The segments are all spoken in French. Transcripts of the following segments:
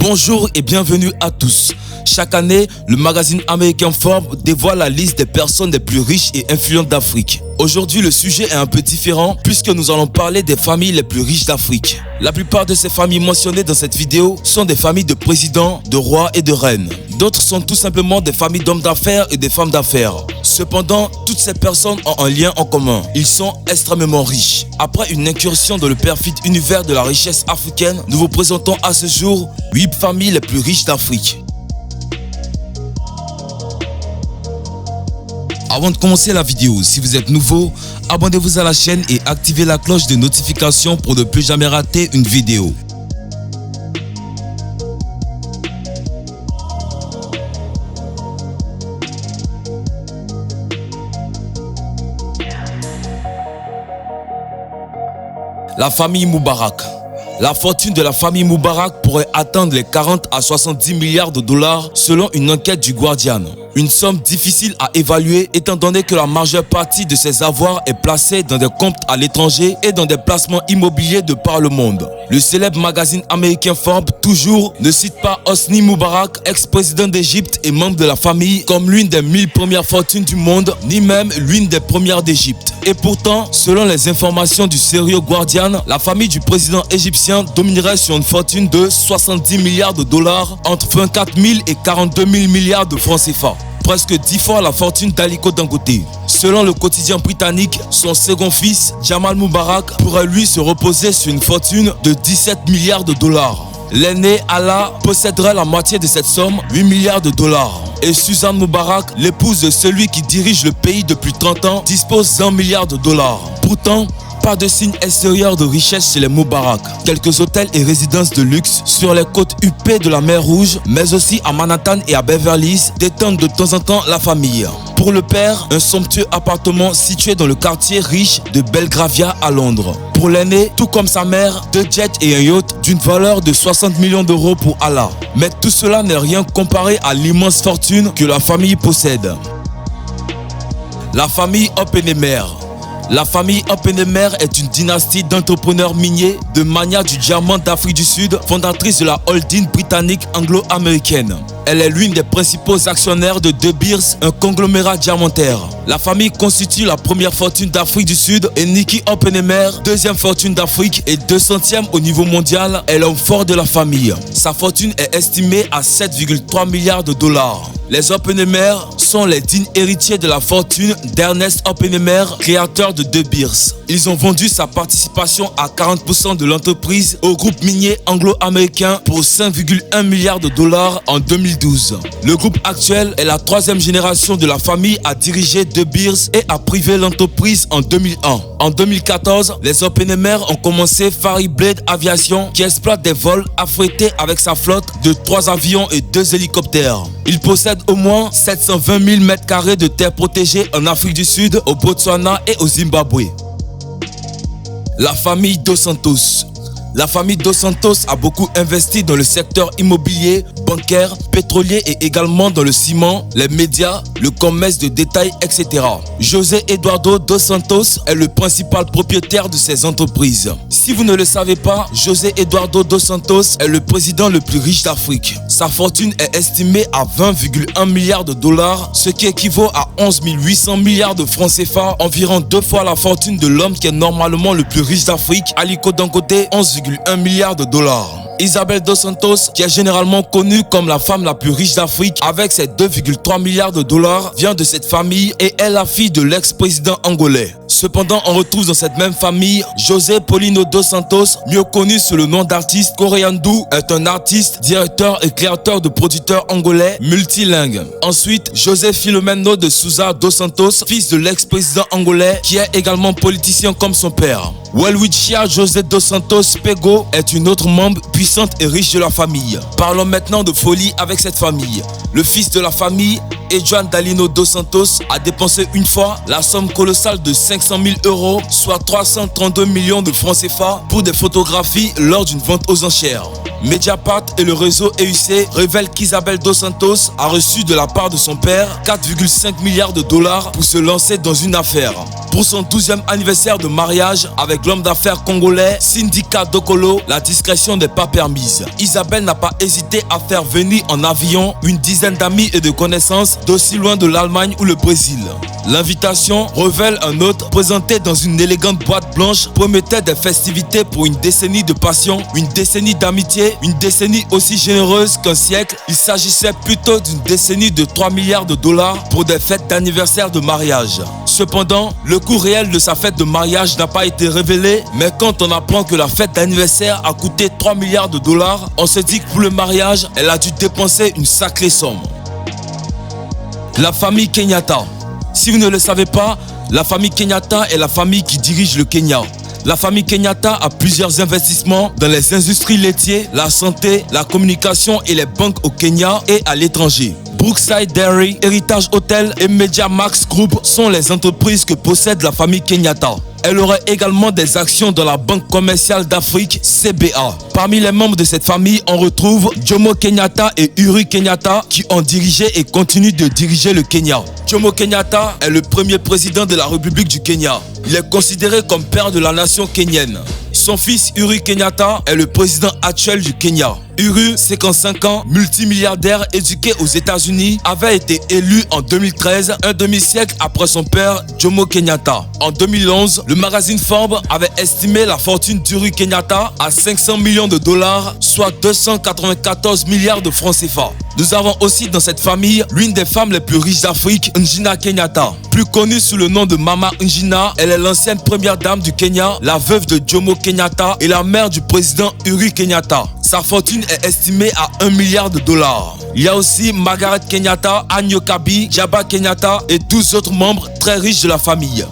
Bonjour et bienvenue à tous. Chaque année, le magazine américain Forbes dévoile la liste des personnes les plus riches et influentes d'Afrique. Aujourd'hui, le sujet est un peu différent puisque nous allons parler des familles les plus riches d'Afrique. La plupart de ces familles mentionnées dans cette vidéo sont des familles de présidents, de rois et de reines. D'autres sont tout simplement des familles d'hommes d'affaires et des femmes d'affaires. Cependant, toutes ces personnes ont un lien en commun. Ils sont extrêmement riches. Après une incursion dans le perfide univers de la richesse africaine, nous vous présentons à ce jour 8 familles les plus riches d'Afrique. Avant de commencer la vidéo, si vous êtes nouveau, abonnez-vous à la chaîne et activez la cloche de notification pour ne plus jamais rater une vidéo. La famille Moubarak. La fortune de la famille Moubarak pourrait atteindre les 40 à 70 milliards de dollars selon une enquête du Guardian. Une somme difficile à évaluer étant donné que la majeure partie de ses avoirs est placée dans des comptes à l'étranger et dans des placements immobiliers de par le monde. Le célèbre magazine américain Forbes, toujours, ne cite pas Hosni Moubarak, ex-président d'Égypte et membre de la famille, comme l'une des 1000 premières fortunes du monde, ni même l'une des premières d'Égypte. Et pourtant, selon les informations du sérieux Guardian, la famille du président égyptien dominerait sur une fortune de 70 milliards de dollars entre 24 000 et 42 000 milliards de francs CFA. Presque 10 fois la fortune d'Aliko Dangote. Selon le quotidien britannique, son second fils, Jamal Moubarak, pourrait lui se reposer sur une fortune de 17 milliards de dollars. L'aîné, Allah, posséderait la moitié de cette somme, 8 milliards de dollars. Et Suzanne Moubarak, l'épouse de celui qui dirige le pays depuis 30 ans, dispose d'1 milliard de dollars. Pourtant, pas de signe extérieur de richesse chez les Moubarak. Quelques hôtels et résidences de luxe sur les côtes huppées de la mer Rouge, mais aussi à Manhattan et à Beverly Hills, détendent de temps en temps la famille. Pour le père, un somptueux appartement situé dans le quartier riche de Belgravia à Londres. Pour l'aîné, tout comme sa mère, 2 jets et un yacht d'une valeur de 60 millions d'euros pour Allah. Mais tout cela n'est rien comparé à l'immense fortune que la famille possède. La famille Oppenheimer. La famille Oppenheimer est une dynastie d'entrepreneurs miniers, de magnats du diamant d'Afrique du Sud, fondatrice de la holding britannique anglo-américaine. Elle est l'une des principaux actionnaires de De Beers, un conglomérat diamantaire. La famille constitue la première fortune d'Afrique du Sud et Nicky Oppenheimer, deuxième fortune d'Afrique et 200e au niveau mondial, est l'homme fort de la famille. Sa fortune est estimée à 7,3 milliards de dollars. Les Oppenheimer sont les dignes héritiers de la fortune d'Ernest Oppenheimer, créateur de De Beers. Ils ont vendu sa participation à 40% de l'entreprise au groupe minier anglo-américain pour 5,1 milliards de dollars en 2012. Le groupe actuel est la 3e génération de la famille à diriger De Beers et à privé l'entreprise en 2001. En 2014, les Oppenheimer ont commencé Fari Blade Aviation qui exploite des vols affrétés avec sa flotte de 3 avions et 2 hélicoptères. Il possède au moins 720 000 m² de terres protégées en Afrique du Sud, au Botswana et au Zimbabwe. La famille Dos Santos. La famille Dos Santos a beaucoup investi dans le secteur immobilier, bancaire, pétrolier et également dans le ciment, les médias, le commerce de détail, etc. José Eduardo Dos Santos est le principal propriétaire de ces entreprises. Si vous ne le savez pas, José Eduardo Dos Santos est le président le plus riche d'Afrique. Sa fortune est estimée à 20,1 milliards de dollars, ce qui équivaut à 11 800 milliards de francs CFA, environ 2 fois la fortune de l'homme qui est normalement le plus riche d'Afrique, Aliko Dangote, 11,1 milliards de dollars. Isabel Dos Santos, qui est généralement connue comme la femme la plus riche d'Afrique avec ses 2,3 milliards de dollars, vient de cette famille et est la fille de l'ex-président angolais. Cependant, on retrouve dans cette même famille José Paulino Dos Santos, mieux connu sous le nom d'artiste Koreandou, est un artiste, directeur et créateur de producteurs angolais multilingue. Ensuite, José Filomeno de Souza Dos Santos, fils de l'ex-président angolais, qui est également politicien comme son père. Welwitschia José Dos Santos Pego est une autre membre puissante et riche de la famille. Parlons maintenant de folie avec cette famille. Le fils de la famille, Edouard Dalino Dos Santos, a dépensé une fois la somme colossale de 500 000 euros, soit 332 millions de francs CFA, pour des photographies lors d'une vente aux enchères. Mediapart et le réseau EUC révèlent qu'Isabel Dos Santos a reçu de la part de son père 4,5 milliards de dollars pour se lancer dans une affaire. Pour son 12e anniversaire de mariage avec l'homme d'affaires congolais Sindika Dokolo, la discrétion n'est pas permise. Isabelle n'a pas hésité à faire venir en avion une dizaine d'amis et de connaissances d'aussi loin de l'Allemagne ou le Brésil. L'invitation, révèle un autre, présenté dans une élégante boîte blanche, promettait des festivités pour une décennie de passion, une décennie d'amitié, une décennie aussi généreuse qu'un siècle. Il s'agissait plutôt d'une décennie de 3 milliards de dollars pour des fêtes d'anniversaire de mariage. Cependant, le coût réel de sa fête de mariage n'a pas été révélé, mais quand on apprend que la fête d'anniversaire a coûté 3 milliards de dollars, on se dit que pour le mariage, elle a dû dépenser une sacrée somme. La famille Kenyatta. Si vous ne le savez pas, la famille Kenyatta est la famille qui dirige le Kenya. La famille Kenyatta a plusieurs investissements dans les industries laitières, la santé, la communication et les banques au Kenya et à l'étranger. Brookside Dairy, Heritage Hotel et Media Max Group sont les entreprises que possède la famille Kenyatta. Elle aurait également des actions dans la Banque commerciale d'Afrique, CBA. Parmi les membres de cette famille, on retrouve Jomo Kenyatta et Uhuru Kenyatta qui ont dirigé et continuent de diriger le Kenya. Jomo Kenyatta est le premier président de la République du Kenya. Il est considéré comme père de la nation kenyenne. Son fils Uhuru Kenyatta est le président actuel du Kenya. Uhuru, 55 ans, multimilliardaire éduqué aux États-Unis, avait été élu en 2013, un demi-siècle après son père Jomo Kenyatta. En 2011, le magazine Forbes avait estimé la fortune d'Uhuru Kenyatta à 500 millions de dollars, soit 294 milliards de francs CFA. Nous avons aussi dans cette famille l'une des femmes les plus riches d'Afrique, Ngina Kenyatta. Plus connue sous le nom de Mama Ngina, elle est l'ancienne première dame du Kenya, la veuve de Jomo Kenyatta et la mère du président Uhuru Kenyatta. Sa fortune est estimée à 1 milliard de dollars. Il y a aussi Margaret Kenyatta, Anne Yokabi, Jabba Kenyatta et 12 autres membres très riches de la famille.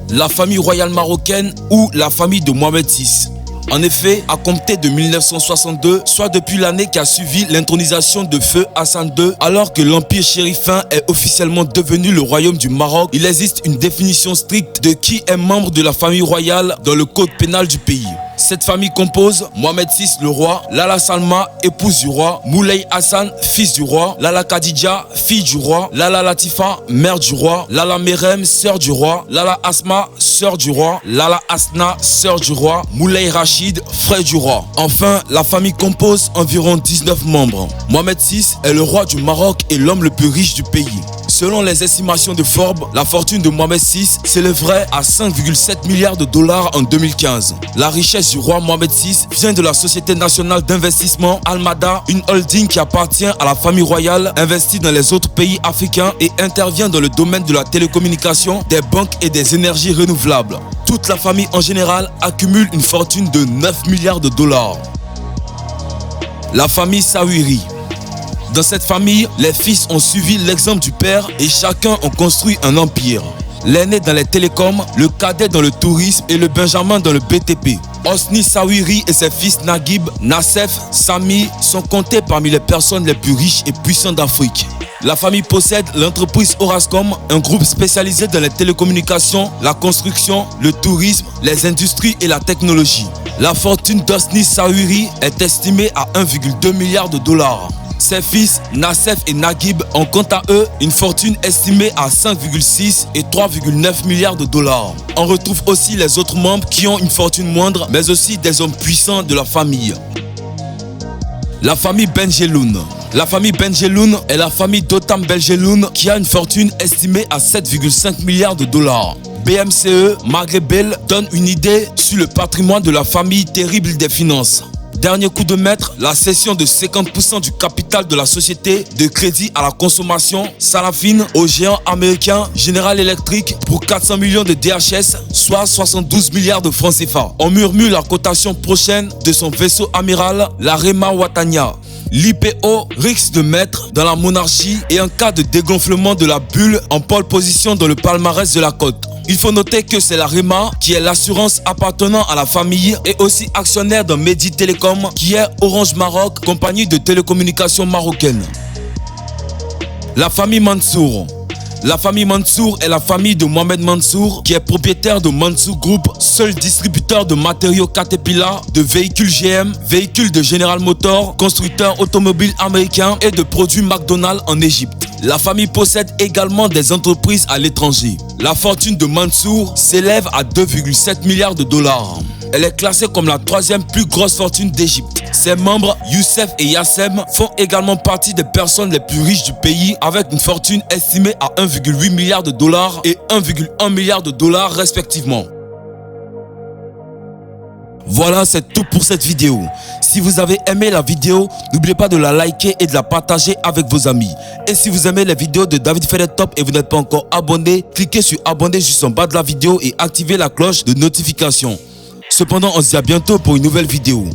La famille royale marocaine ou la famille de Mohamed VI. En effet, à compter de 1962, soit depuis l'année qui a suivi l'intronisation de feu Hassan II, alors que l'empire chérifin est officiellement devenu le royaume du Maroc, il existe une définition stricte de qui est membre de la famille royale dans le code pénal du pays. Cette famille compose Mohamed VI le roi, Lala Salma, épouse du roi, Moulay Hassan, fils du roi, Lala Khadija, fille du roi, Lala Latifa, mère du roi, Lala Merem, sœur du roi, Lala Asma, sœur du roi, Lala Asna, sœur du roi, Moulay Rachid, frère du roi. Enfin, la famille compose environ 19 membres. Mohamed VI est le roi du Maroc et l'homme le plus riche du pays. Selon les estimations de Forbes, la fortune de Mohamed VI s'élèverait à 5,7 milliards de dollars en 2015. La richesse du roi Mohamed VI vient de la Société nationale d'investissement Almada, une holding qui appartient à la famille royale, investit dans les autres pays africains et intervient dans le domaine de la télécommunication, des banques et des énergies renouvelables. Toute la famille en général accumule une fortune de 9 milliards de dollars. La famille Sawiri. Dans cette famille, les fils ont suivi l'exemple du père et chacun ont construit un empire. L'aîné dans les télécoms, le cadet dans le tourisme et le benjamin dans le BTP. Hosni Sawiri et ses fils Naguib, Nassef, Sami sont comptés parmi les personnes les plus riches et puissantes d'Afrique. La famille possède l'entreprise Orascom, un groupe spécialisé dans les télécommunications, la construction, le tourisme, les industries et la technologie. La fortune d'Hosni Sawiri est estimée à 1,2 milliard de dollars. Ses fils, Nassef et Naguib, ont quant à eux une fortune estimée à 5,6 et 3,9 milliards de dollars. On retrouve aussi les autres membres qui ont une fortune moindre, mais aussi des hommes puissants de la famille. La famille Benjeloun. La famille Benjeloun est la famille d'Otam Benjeloun qui a une fortune estimée à 7,5 milliards de dollars. BMCE, Maghreb Bell, donne une idée sur le patrimoine de la famille terrible des finances. Dernier coup de maître, la cession de 50% du capital de la société de crédit à la consommation Salafine au géant américain General Electric pour 400 millions de DHS, soit 72 milliards de francs CFA. On murmure la cotation prochaine de son vaisseau amiral, la Rema Watania. L'IPO risque de mettre dans la monarchie et en cas de dégonflement de la bulle en pole position dans le palmarès de la cote. Il faut noter que c'est la REMA qui est l'assurance appartenant à la famille et aussi actionnaire dans Medi Telecom qui est Orange Maroc, compagnie de télécommunications marocaine. La famille Mansour. La famille Mansour est la famille de Mohamed Mansour qui est propriétaire de Mansour Group, seul distributeur de matériaux Caterpillar, de véhicules GM, véhicules de General Motors, constructeur automobile américain et de produits McDonald's en Égypte. La famille possède également des entreprises à l'étranger. La fortune de Mansour s'élève à 2,7 milliards de dollars. Elle est classée comme la troisième plus grosse fortune d'Égypte. Ses membres, Youssef et Yassem, font également partie des personnes les plus riches du pays avec une fortune estimée à 1,8 milliard de dollars et 1,1 milliard de dollars respectivement. Voilà, c'est tout pour cette vidéo. Si vous avez aimé la vidéo, n'oubliez pas de la liker et de la partager avec vos amis. Et si vous aimez les vidéos de David Fait les Top et vous n'êtes pas encore abonné, cliquez sur abonner juste en bas de la vidéo et activez la cloche de notification. Cependant, on se dit à bientôt pour une nouvelle vidéo.